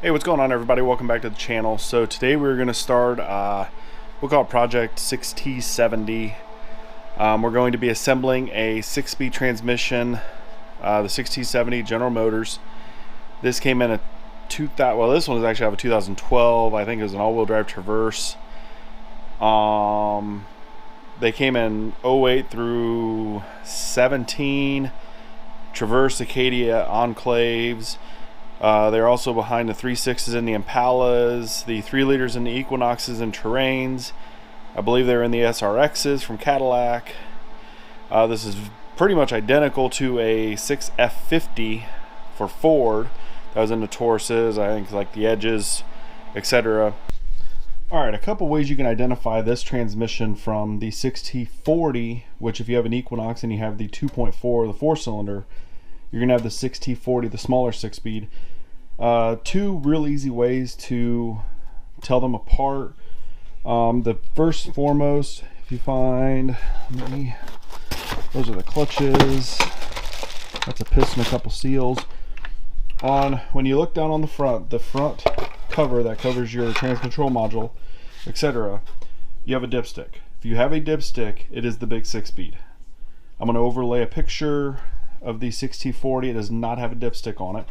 Hey, what's going on, everybody? Welcome back to the channel. So today we're going to start we'll call it Project 6T70. We're going to be assembling a 6-speed transmission, the 6T70 General Motors. This came in a 2000. Well, this one is actually out of a 2012. I think it was an all-wheel drive Traverse. They came in 08 through 17. Traverse, Acadia Enclaves. They're also behind the 3.6s in the Impalas, the 3 liters in the Equinoxes and Terrains. I believe they're in the SRXs from Cadillac. This is pretty much identical to a 6F50 for Ford that was in the Tauruses, I think, like the Edges, etc. Alright, a couple ways you can identify this transmission from the 6T40, which if you have an Equinox and you have the 2.4, the 4-cylinder, you're going to have the 6T40, the smaller 6-speed. Two real easy ways to tell them apart. The first and foremost, if you find, those are the clutches. That's a piston, a couple seals. When you look down on the front cover that covers your trans control module, etc., you have a dipstick. If you have a dipstick, it is the big 6-speed. I'm going to overlay a picture of the 6T40. It does not have a dipstick on it.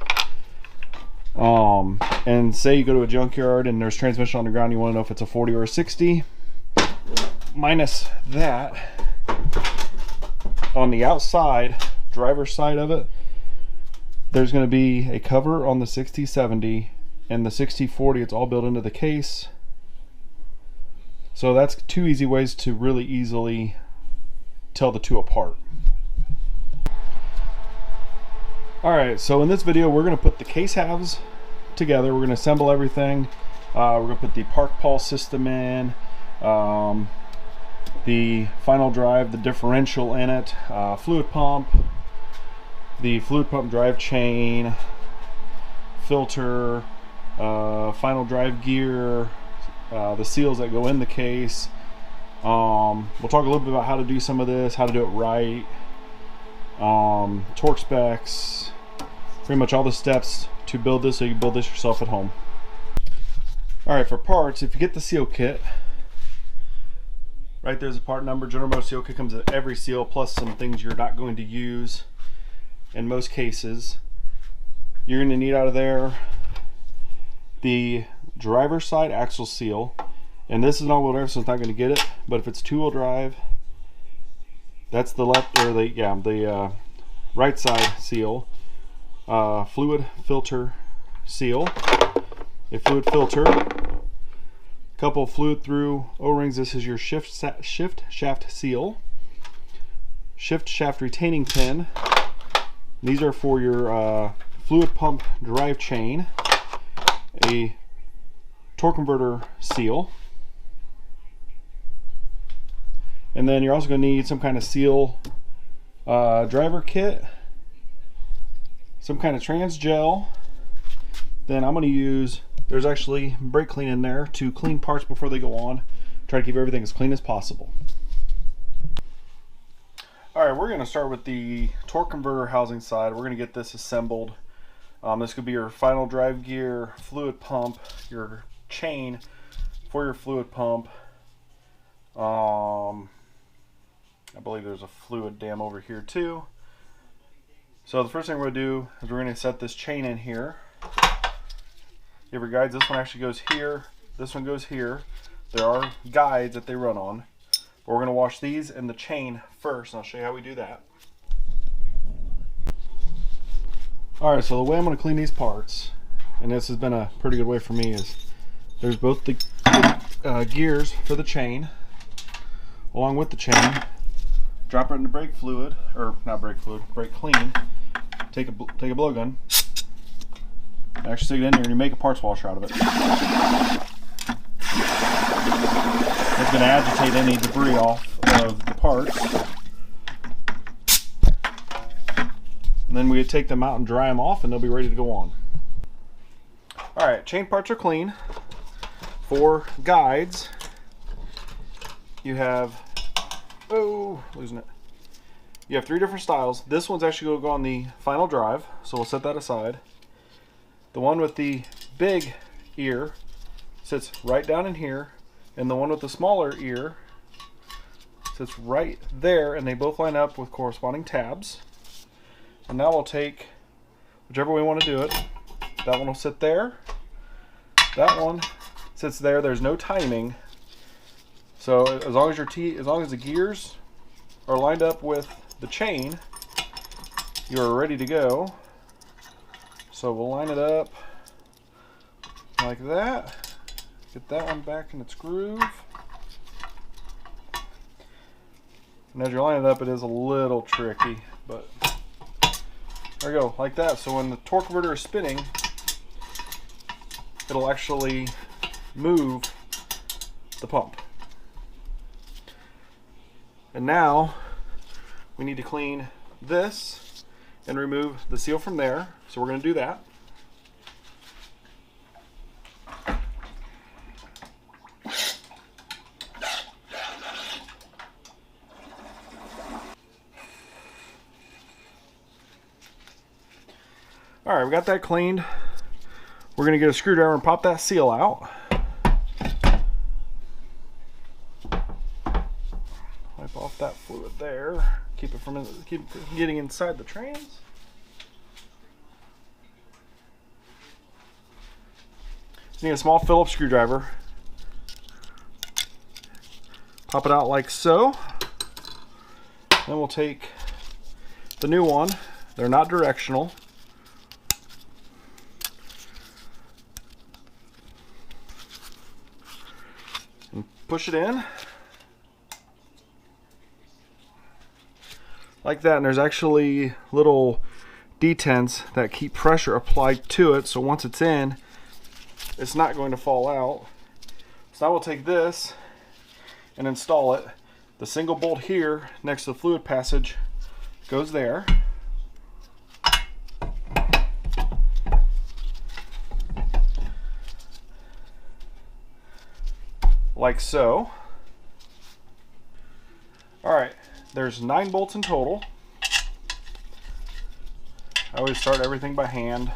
And say you go to a junkyard and there's transmission on the ground, you want to know if it's a 40 or a 60. Minus that, on the outside, driver's side of it, there's going to be a cover on the 6T70, and the 6T40, it's all built into the case. So that's two easy ways to really easily tell the two apart. Alright, so in this video we're going to put the case halves together. We're going to assemble everything. We're going to put the park pulse system in, the final drive, the differential in it, fluid pump, the fluid pump drive chain, filter, final drive gear, the seals that go in the case. We'll talk a little bit about how to do some of this, how to do it right, torque specs, pretty much all the steps to build this so you can build this yourself at home. Alright, for parts, if you get the seal kit, right there's a part number. General Motors seal kit comes with every seal plus some things you're not going to use in most cases. You're going to need out of there the driver's side axle seal, and this is an all-wheel drive, so it's not going to get it, but if it's two-wheel drive, that's the left, or the right side seal. Fluid filter seal, a fluid filter, couple fluid through O-rings. This is your shift shaft seal, shift shaft retaining pin. These are for your fluid pump drive chain, a torque converter seal, and then you're also going to need some kind of seal driver kit, some kind of trans gel. Then I'm going to use, there's actually brake clean in there to clean parts before they go on. Try to keep everything as clean as possible. Alright, we're going to start with the torque converter housing side. We're going to get this assembled. This could be your final drive gear, fluid pump, your chain for your fluid pump. I believe there's a fluid dam over here too. So the first thing we're going to do is we're going to set this chain in here. You have your guides. This one actually goes here. This one goes here. There are guides that they run on. But we're going to wash these and the chain first, and I'll show you how we do that. Alright, so the way I'm going to clean these parts, and this has been a pretty good way for me, is there's both the gears for the chain, along with the chain. Drop it in the brake fluid, or not brake fluid, brake clean. Take a blowgun, actually stick it in there, and you make a parts washer out of it. It's going to agitate any debris off of the parts. And then we take them out and dry them off, and they'll be ready to go on. Alright, chain parts are clean. For guides, you have, losing it. You have 3 different styles. This one's actually going to go on the final drive, so we'll set that aside. The one with the big ear sits right down in here, and the one with the smaller ear sits right there, and they both line up with corresponding tabs. And now we'll take whichever way we want to do it. That one will sit there. That one sits there. There's no timing. So as long as the gears are lined up with the chain, you are ready to go. So we'll line it up like that. Get that one back in its groove. And as you're lining it up, it is a little tricky, but there we go, like that. So when the torque converter is spinning, it'll actually move the pump. And now we need to clean this and remove the seal from there. So we're going to do that. All right, we got that cleaned. We're going to get a screwdriver and pop that seal out. Wipe off that fluid there. Keep it from getting inside the trans. Need a small Phillips screwdriver. Pop it out like so. Then we'll take the new one. They're not directional. And push it in. Like that, and there's actually little detents that keep pressure applied to it, so once it's in, it's not going to fall out. So now we'll take this and install it. The single bolt here next to the fluid passage goes there. Like so. Alright, there's 9 bolts in total. I always start everything by hand.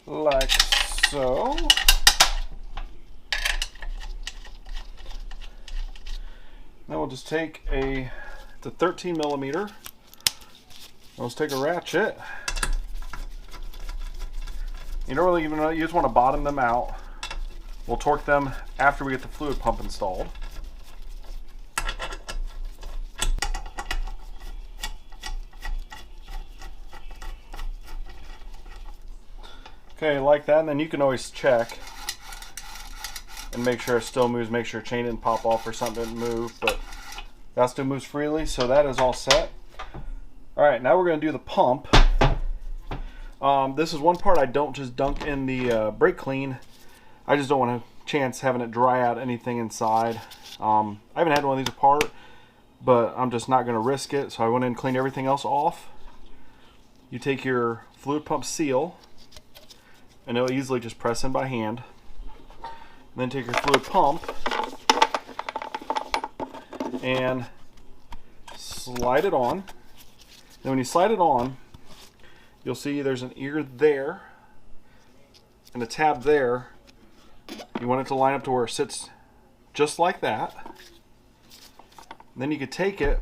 Like so. Then we'll just take it's a 13 millimeter. Let's take a ratchet. You don't really even know, you just want to bottom them out. We'll torque them after we get the fluid pump installed. Okay, like that, and then you can always check and make sure it still moves, make sure chain didn't pop off or something didn't move, but that still moves freely, so that is all set. Alright, now we're going to do the pump. This is one part I don't just dunk in the brake clean. I just don't want a chance having it dry out anything inside. I haven't had one of these apart, but I'm just not going to risk it, so I went in and cleaned everything else off. You take your fluid pump seal, and it'll easily just press in by hand. And then take your fluid pump and slide it on. Then when you slide it on, you'll see there's an ear there and a tab there. You want it to line up to where it sits just like that. And then you could take it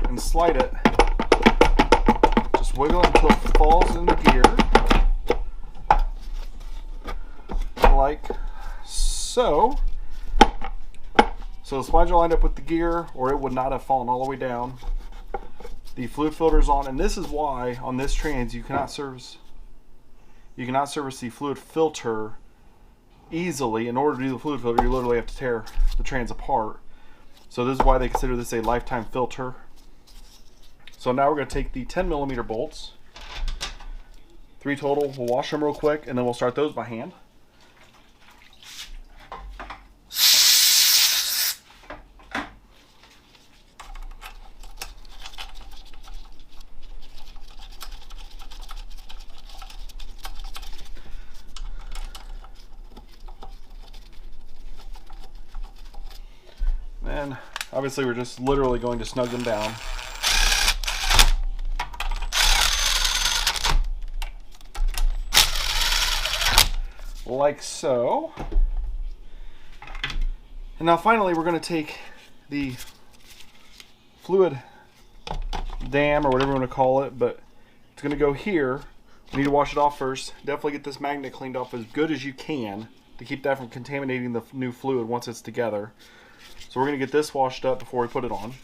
and slide it. Just wiggle it until it falls in the gear. Like so. So the splides are lined up with the gear, or it would not have fallen all the way down. The fluid filter is on, and this is why on this trans you cannot service the fluid filter easily. In order to do the fluid filter, you literally have to tear the trans apart. So this is why they consider this a lifetime filter. So now we're going to take the 10 millimeter bolts, 3 total. We'll wash them real quick, and then we'll start those by hand. And obviously we're just literally going to snug them down. like so. And now finally we're going to take the fluid dam, or whatever you want to call it, but it's going to go here. We need to wash it off first. Definitely get this magnet cleaned off as good as you can to keep that from contaminating the new fluid once it's together. So we're going to get this washed up before we put it on.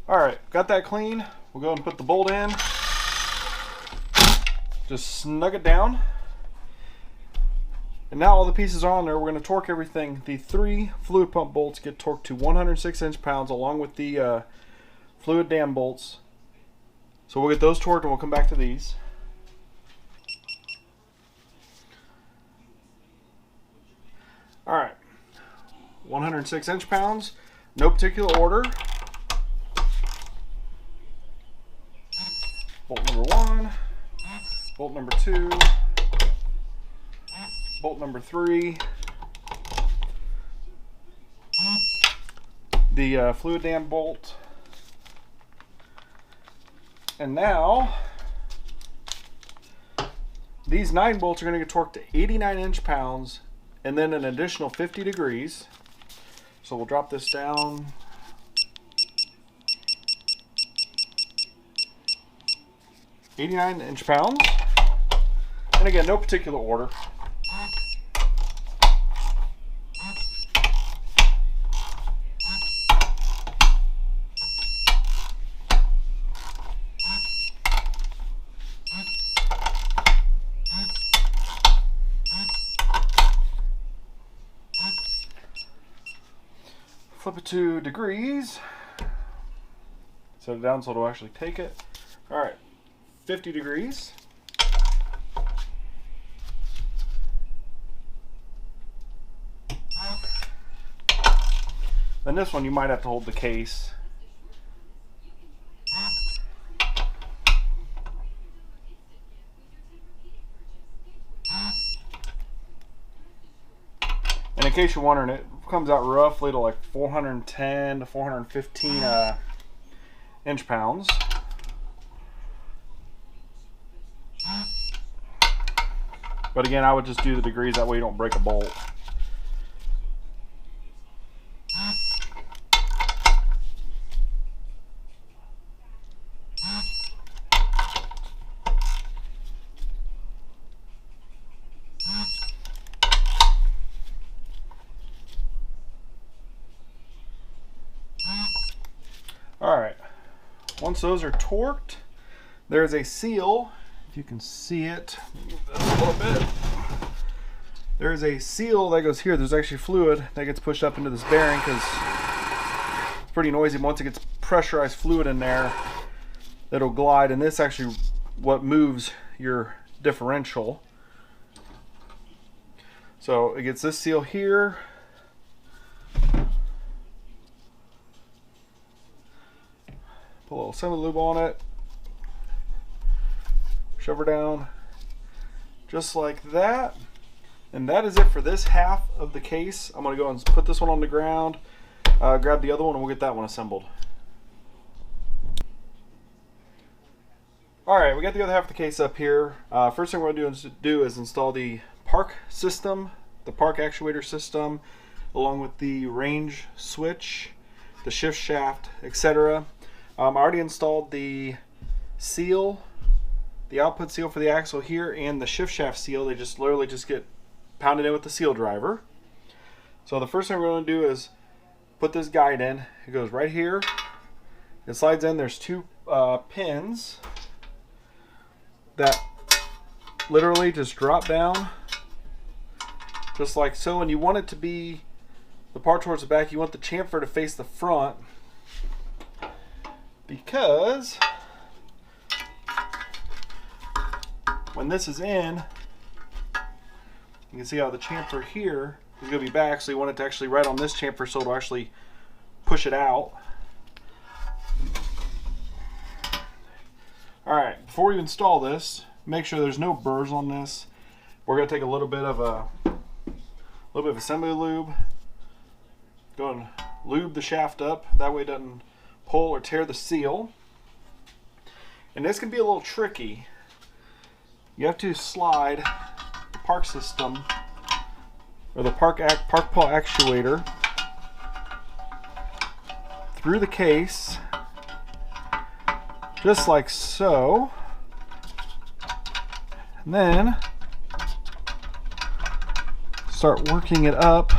Alright, got that clean. We'll go ahead and put the bolt in. Just snug it down. And now all the pieces are on there. We're going to torque everything. The 3 fluid pump bolts get torqued to 106 inch-pounds along with the fluid dam bolts. So we'll get those torqued and we'll come back to these. Alright, 106 inch-pounds, no particular order. Bolt number 1, bolt number 2, bolt number 3, the fluid dam bolt, and now these 9 bolts are going to get torqued to 89 inch-pounds and then an additional 50 degrees. So we'll drop this down. £89 inch-pounds. And again, no particular order. Flip it to degrees. Set it down so it'll actually take it. Alright, 50 degrees. Then this one you might have to hold the case. And in case you're wondering, it comes out roughly to like 410 to 415 inch-pounds. But again, I would just do the degrees, that way you don't break a bolt. Alright, once those are torqued, there's a seal, if you can see it, move this a little bit. There's a seal that goes here. There's actually fluid that gets pushed up into this bearing because it's pretty noisy. Once it gets pressurized fluid in there, it'll glide, and this actually what moves your differential. So it gets this seal here. Put a little semi-lube on it, shove her down just like that, and that is it for this half of the case. I'm going to go and put this one on the ground, grab the other one, and we'll get that one assembled. Alright, we got the other half of the case up here. First thing we're going to do is install the park system, the park actuator system, along with the range switch, the shift shaft, etc. I already installed the seal, the output seal for the axle here, and the shift shaft seal. They just literally just get pounded in with the seal driver. So the first thing we're going to do is put this guide in. It goes right here. It slides in. There's 2 pins that literally just drop down just like so, and you want it to be the part towards the back. You want the chamfer to face the front, because when this is in, you can see how the chamfer here is going to be back, so you want it to actually ride on this chamfer so it'll actually push it out. Alright, before you install this, make sure there's no burrs on this. We're going to take a little bit of a semi-lube, go and lube the shaft up, that way it doesn't pull or tear the seal. And this can be a little tricky. You have to slide the park system, or the park pawl actuator, through the case, just like so, and then start working it up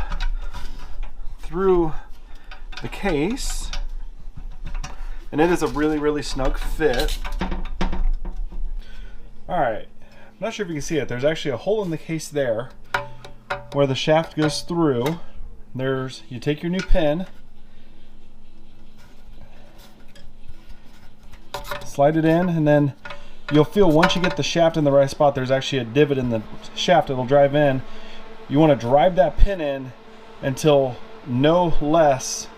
through the case, and it is a really snug fit. Alright, I'm not sure if you can see it. There's actually a hole in the case there where the shaft goes through. You take your new pin, slide it in, and then you'll feel once you get the shaft in the right spot, there's actually a divot in the shaft that'll drive in. You want to drive that pin in until no less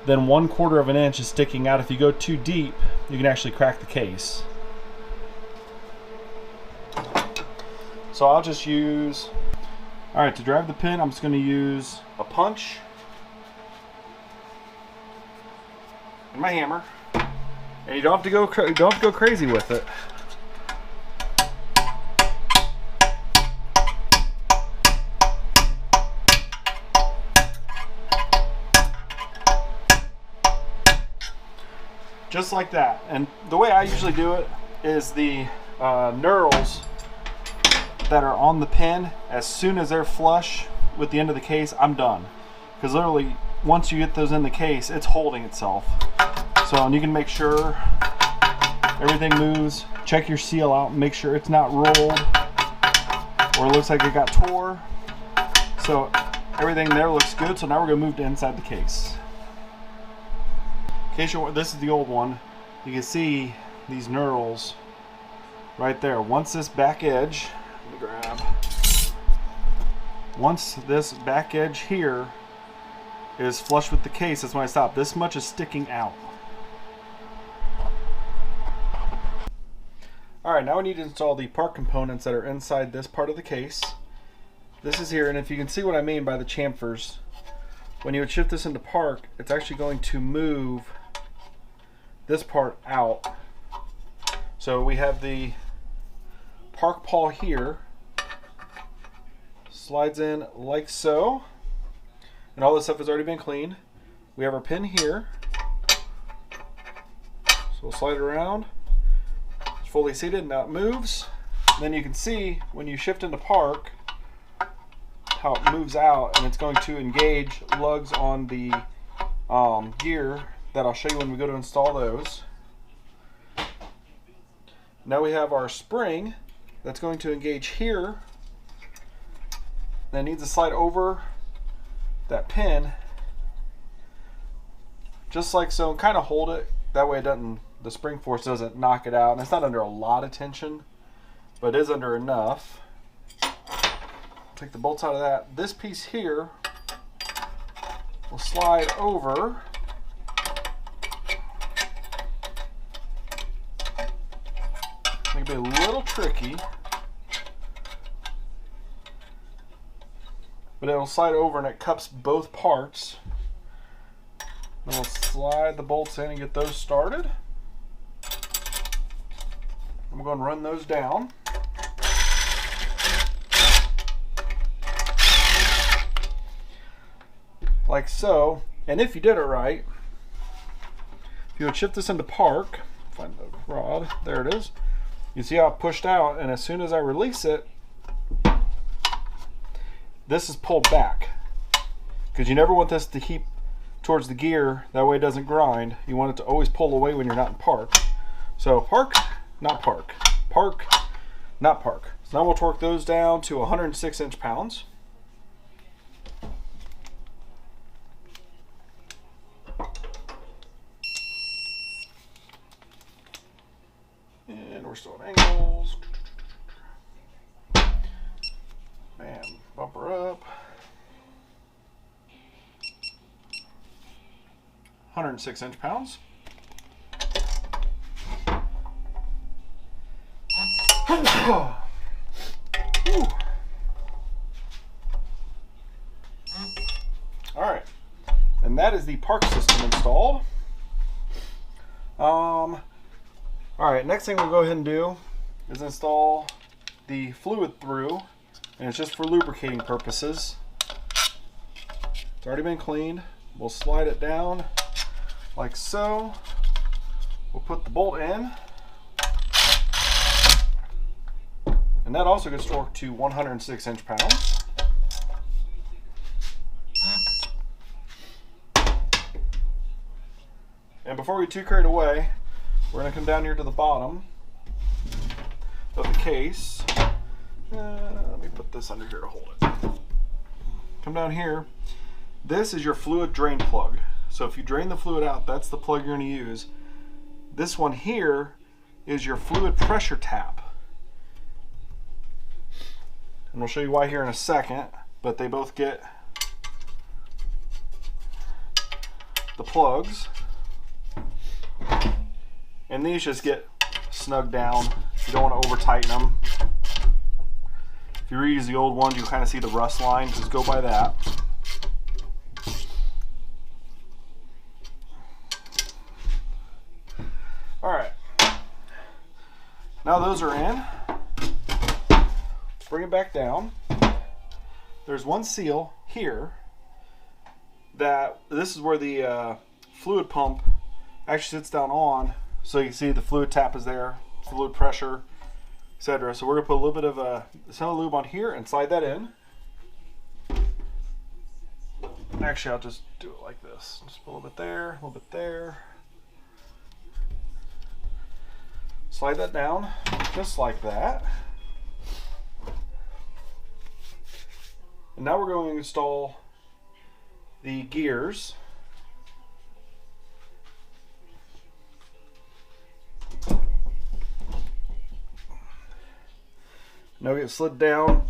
than 1/4 of an inch is sticking out. If you go too deep, you can actually crack the case. So I'll just use, alright, to drive the pin, I'm just going to use a punch and my hammer. And you don't have to go crazy with it. Just like that. And the way I usually do it is the knurls that are on the pin, as soon as they're flush with the end of the case, I'm done. Because literally, once you get those in the case, it's holding itself. So, and you can make sure everything moves. Check your seal out, make sure it's not rolled or it looks like it got tore. So everything there looks good. So now we're going to move to inside the case. In case you're, this is the old one. You can see these knurls right there. Once this back edge, let me grab. Once this back edge here is flush with the case, that's when I stop. This much is sticking out. Alright, now we need to install the park components that are inside this part of the case. This is here, and if you can see what I mean by the chamfers, when you would shift this into park, it's actually going to move this part out. So we have the park pawl here, slides in like so, and all this stuff has already been cleaned. We have our pin here, so we'll slide it around. It's fully seated, now it moves. And then you can see when you shift into park how it moves out, and it's going to engage lugs on the gear that I'll show you when we go to install those. Now we have our spring that's going to engage here. That needs to slide over that pin just like so, and kind of hold it that way it doesn't, the spring force doesn't knock it out, and it's not under a lot of tension, but it is under enough. Take the bolts out of that. This piece here will slide over. It can be a little tricky, but it'll slide over and it cups both parts. Then we'll slide the bolts in and get those started. I'm going to run those down. Like so. And if you did it right, if you would shift this into park, find the rod, there it is. You see how it pushed out, and as soon as I release it, this is pulled back. Because you never want this to keep towards the gear, that way it doesn't grind. You want it to always pull away when you're not in park. So park, not park. Park, not park. So now we'll torque those down to 106 inch-pounds. And we're still at angles. And bumper up. 106 inch-pounds. Alright, and that is the park system installed. Alright, next thing we'll go ahead and do is install the fluid through and it's just for lubricating purposes. It's already been cleaned. We'll slide it down like so. We'll put the bolt in, and that also gets torqued to 106 inch-pounds. And before we get too carried away, we're going to come down here to the bottom of the case. Let me put this under here to hold it. Come down here. This is your fluid drain plug. So if you drain the fluid out, that's the plug you're going to use. This one here is your fluid pressure tap. And we'll show you why here in a second, but they both get the plugs. And these just get snugged down. You don't want to over tighten them. If you reuse the old ones, you kind of see the rust line. Just go by that. Alright. Now those are in. Bring it back down. There's one seal here that this is where the fluid pump actually sits down on. So you can see the fluid tap is there, fluid pressure, etc. So we're going to put a little bit of some lube on here and slide that in. Actually, I'll just do it like this. Just put a little bit there, a little bit there. Slide that down, just like that. And now we're going to install the gears. Now we get slid down,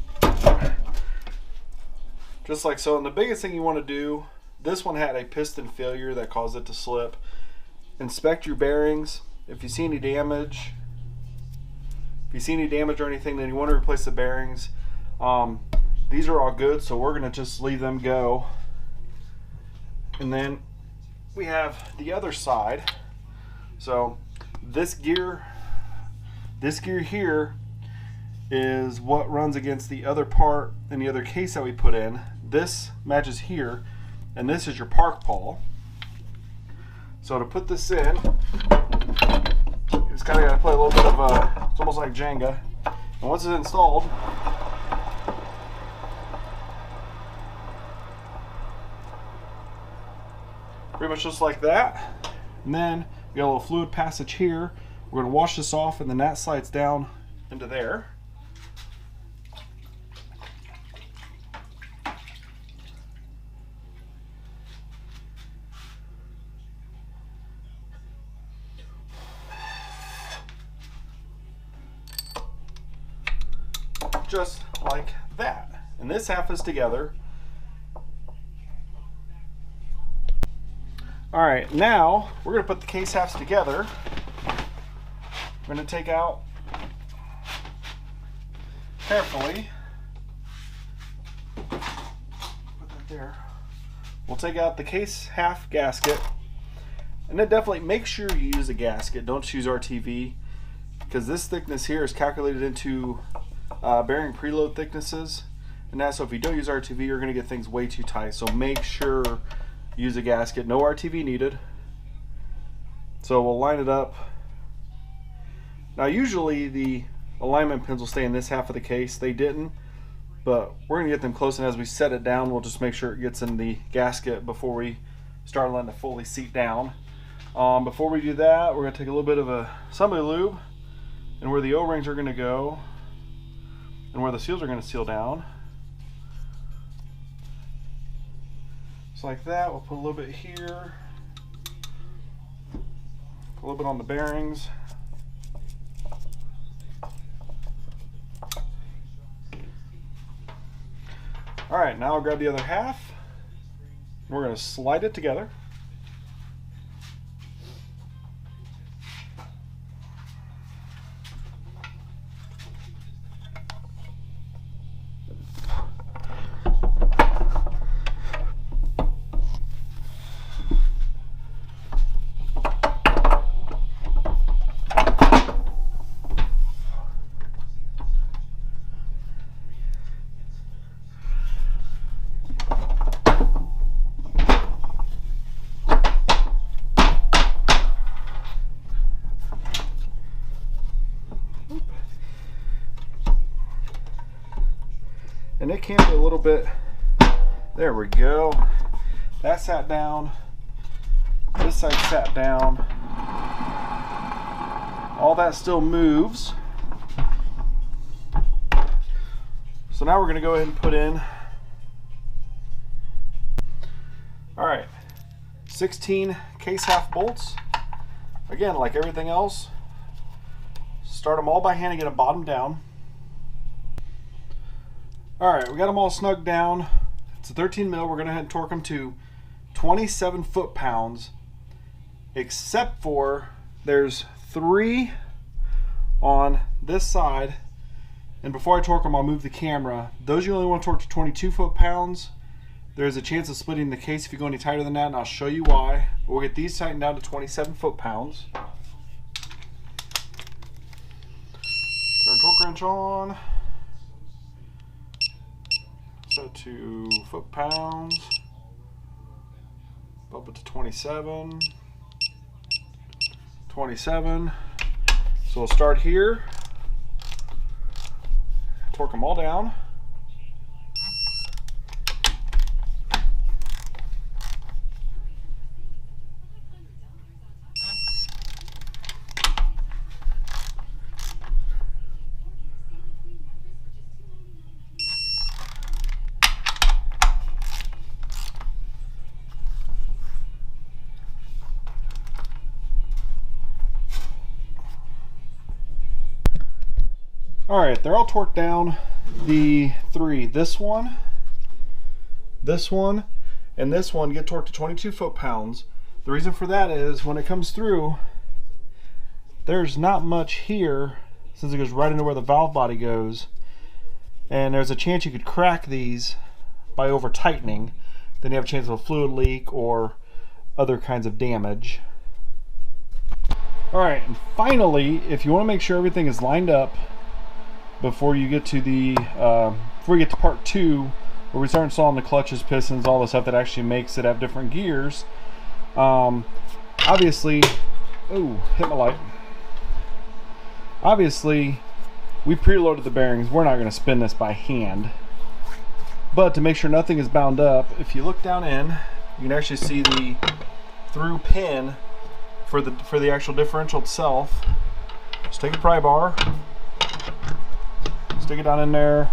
just like so. And the biggest thing you want to do, this one had a piston failure that caused it to slip. Inspect your bearings. If you see any damage, or anything, then you want to replace the bearings. These are all good, so we're going to just leave them go. And then we have the other side. So this gear here is what runs against the other part and the other case that we put in. This matches here, and this is your park pawl. So to put this in, you just kind of got to play a little bit of it's almost like Jenga. And once it's installed, pretty much just like that. And then we got a little fluid passage here. We're going to wash this off, and then that slides down into there. Just like that. And this half is together. Alright, now we're going to put the case halves together. We're going to take out carefully. Put that there. We'll take out the case half gasket. And then definitely make sure you use a gasket. Don't choose RTV, because this thickness here is calculated into bearing preload thicknesses, and that's so if you don't use RTV, you're going to get things way too tight. So make sure you use a gasket. No RTV needed. So we'll line it up. Now usually the alignment pins will stay in this half of the case. They didn't, but we're going to get them close, and as we set it down, we'll just make sure it gets in the gasket before we start letting it fully seat down. Before we do that, we're going to take a little bit of a assembly lube, and where the O-rings are going to go and where the seals are going to seal down. Just like that. We'll put a little bit here, a little bit on the bearings. Alright, now I'll grab the other half. We're going to slide it together. and it can be a little bit, there we go. That sat down, this side sat down. All that still moves. So now we're going to go ahead and put in, all right, 16 case half bolts. Again, like everything else, start them all by hand and get them bottom down. All right, we got them all snugged down. It's a 13 mil. We're going to head and torque them to 27 foot-pounds, except for there's 3 on this side. And before I torque them, I'll move the camera. Those you only want to torque to 22 foot-pounds. There's a chance of splitting the case if you go any tighter than that, and I'll show you why. We'll get these tightened down to 27 foot-pounds. Turn torque wrench on. Set to foot-pounds. Bump it to 27. 27. So we'll start here. Torque them all down. All right, they're all torqued down. The 3, this one, and this one get torqued to 22 foot-pounds. The reason for that is when it comes through, there's not much here since it goes right into where the valve body goes, and there's a chance you could crack these by over tightening. Then you have a chance of a fluid leak or other kinds of damage. All right, and finally, if you want to make sure everything is lined up before you get to the before you get to part 2, where we start installing the clutches, pistons, all the stuff that actually makes it have different gears, obviously, oh, hit my light. Obviously, we preloaded the bearings. We're not going to spin this by hand, but to make sure nothing is bound up, if you look down in, you can actually see the through pin for the actual differential itself. Just take a pry bar, stick it down in there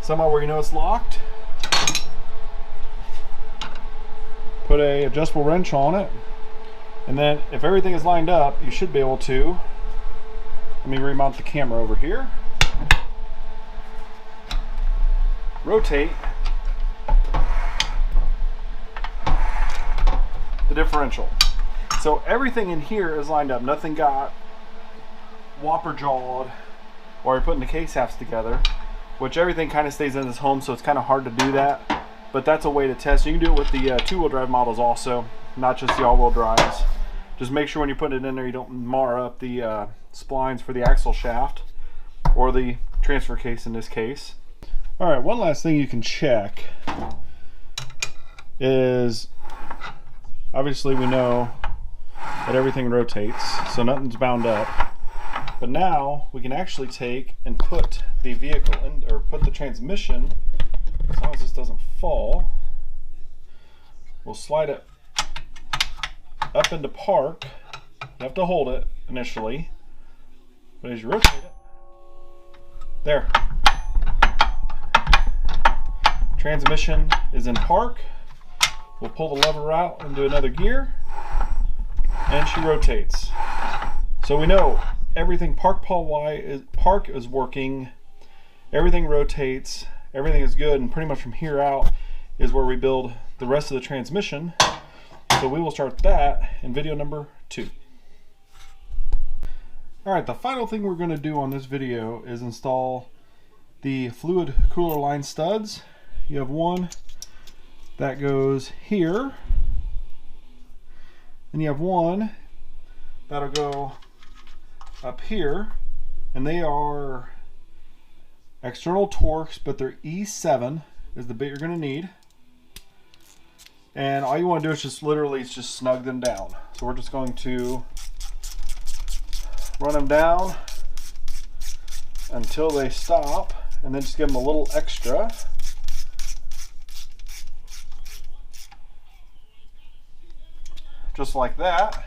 somewhere where you know it's locked. Put a adjustable wrench on it, and then if everything is lined up, you should be able to, let me remount the camera over here, rotate the differential. So everything in here is lined up. Nothing got whopper jawed or you're putting the case halves together, which everything kind of stays in this home, so it's kind of hard to do that, but that's a way to test. You can do it with the two-wheel drive models also, not just the all-wheel drives. Just make sure when you put it in there you don't mar up the splines for the axle shaft or the transfer case in this case. All right, one last thing you can check is, obviously we know that everything rotates, so nothing's bound up. But now we can actually take and put the vehicle in, or put the transmission, as long as this doesn't fall, we'll slide it up into park. You have to hold it initially, but as you rotate it, there. Transmission is in park. We'll pull the lever out and do another gear, and she rotates. So we know everything park is working, everything rotates, everything is good, and pretty much from here out is where we build the rest of the transmission. So we will start that in video number 2. Alright, the final thing we're going to do on this video is install the fluid cooler line studs. You have one that goes here, and you have one that'll go up here, and they are external Torx, but they're E7 is the bit you're going to need. And all you want to do is just literally just snug them down. So we're just going to run them down until they stop, and then just give them a little extra. Just like that.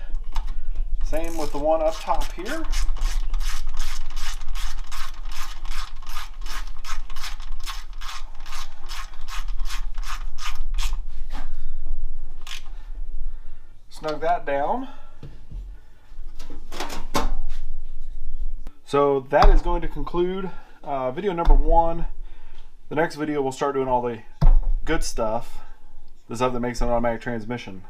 Same with the one up top here. Snug that down. So that is going to conclude video number 1. The next video we'll start doing all the good stuff, the stuff that makes an automatic transmission.